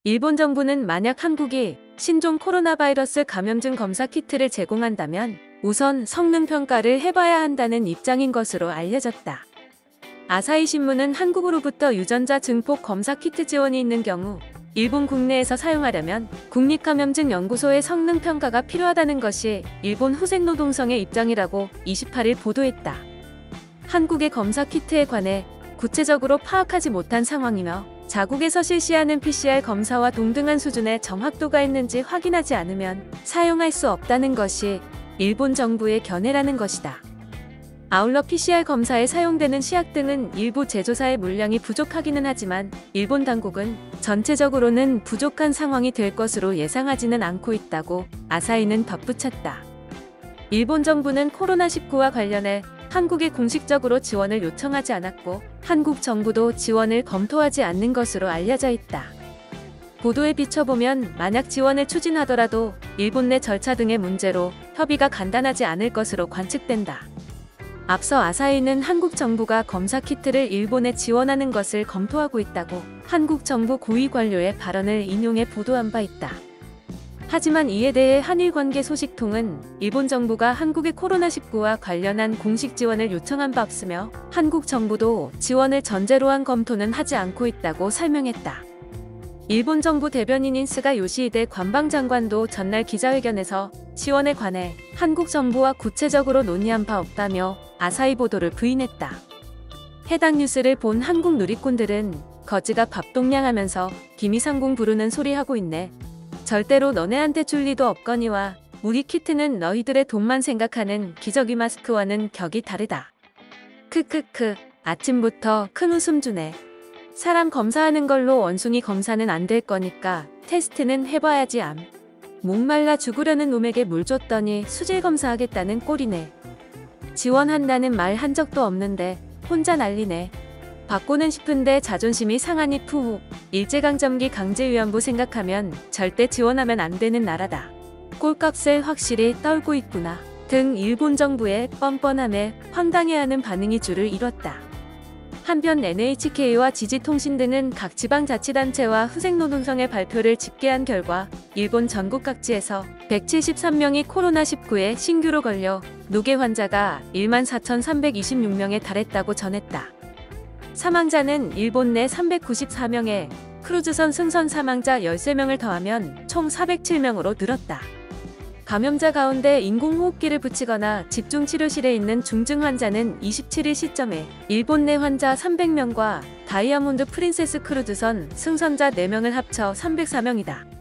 일본 정부는 만약 한국이 신종 코로나 바이러스 감염증 검사 키트를 제공한다면 우선 성능 평가를 해봐야 한다는 입장인 것으로 알려졌다. 아사히 신문은 한국으로부터 유전자 증폭 검사 키트 지원이 있는 경우 일본 국내에서 사용하려면 국립감염증연구소의 성능 평가가 필요하다는 것이 일본 후생노동성의 입장이라고 28일 보도했다. 한국의 검사 키트에 관해 구체적으로 파악하지 못한 상황이며 자국에서 실시하는 PCR 검사와 동등한 수준의 정확도가 있는지 확인하지 않으면 사용할 수 없다는 것이 일본 정부의 견해라는 것이다. 아울러 PCR 검사에 사용되는 시약 등은 일부 제조사의 물량이 부족하기는 하지만 일본 당국은 전체적으로는 부족한 상황이 될 것으로 예상하지는 않고 있다고 아사히는 덧붙였다. 일본 정부는 코로나19와 관련해 한국에 공식적으로 지원을 요청하지 않았고 한국 정부도 지원을 검토하지 않는 것으로 알려져 있다. 보도에 비춰보면 만약 지원을 추진하더라도 일본 내 절차 등의 문제로 협의가 간단하지 않을 것으로 관측된다. 앞서 아사히는 한국 정부가 검사 키트를 일본에 지원하는 것을 검토하고 있다고 한국 정부 고위 관료의 발언을 인용해 보도한 바 있다. 하지만 이에 대해 한일관계 소식통은 일본 정부가 한국의 코로나19와 관련한 공식 지원을 요청한 바 없으며 한국 정부도 지원을 전제로 한 검토는 하지 않고 있다고 설명했다. 일본 정부 대변인인 스가 요시히데 관방장관도 전날 기자회견에서 지원에 관해 한국 정부와 구체적으로 논의한 바 없다며 아사히 보도를 부인했다. 해당 뉴스를 본 한국 누리꾼들은 거지가 밥동냥하면서 김이상궁 부르는 소리 하고 있네. 절대로 너네한테 줄 리도 없거니와 우리 키트는 너희들의 돈만 생각하는 기저귀 마스크와는 격이 다르다. 크크크 아침부터 큰 웃음 주네. 사람 검사하는 걸로 원숭이 검사는 안 될 거니까 테스트는 해봐야지 암. 목말라 죽으려는 놈에게 물 줬더니 수질 검사하겠다는 꼴이네. 지원한다는 말 한 적도 없는데 혼자 난리네. 받고는 싶은데 자존심이 상하니 푸우. 일제강점기 강제위안부 생각하면 절대 지원하면 안 되는 나라다. 꼴값을 확실히 떨고 있구나. 등 일본 정부의 뻔뻔함에 황당해하는 반응이 줄을 이뤘다. 한편 NHK와 지지통신 등은 각 지방자치단체와 후생노동성의 발표를 집계한 결과 일본 전국 각지에서 173명이 코로나19에 신규로 걸려 노계 환자가 14,326명에 달했다고 전했다. 사망자는 일본 내 394명에 크루즈선 승선 사망자 13명을 더하면 총 407명으로 늘었다. 감염자 가운데 인공호흡기를 붙이거나 집중치료실에 있는 중증 환자는 27일 시점에 일본 내 환자 300명과 다이아몬드 프린세스 크루즈선 승선자 4명을 합쳐 304명이다.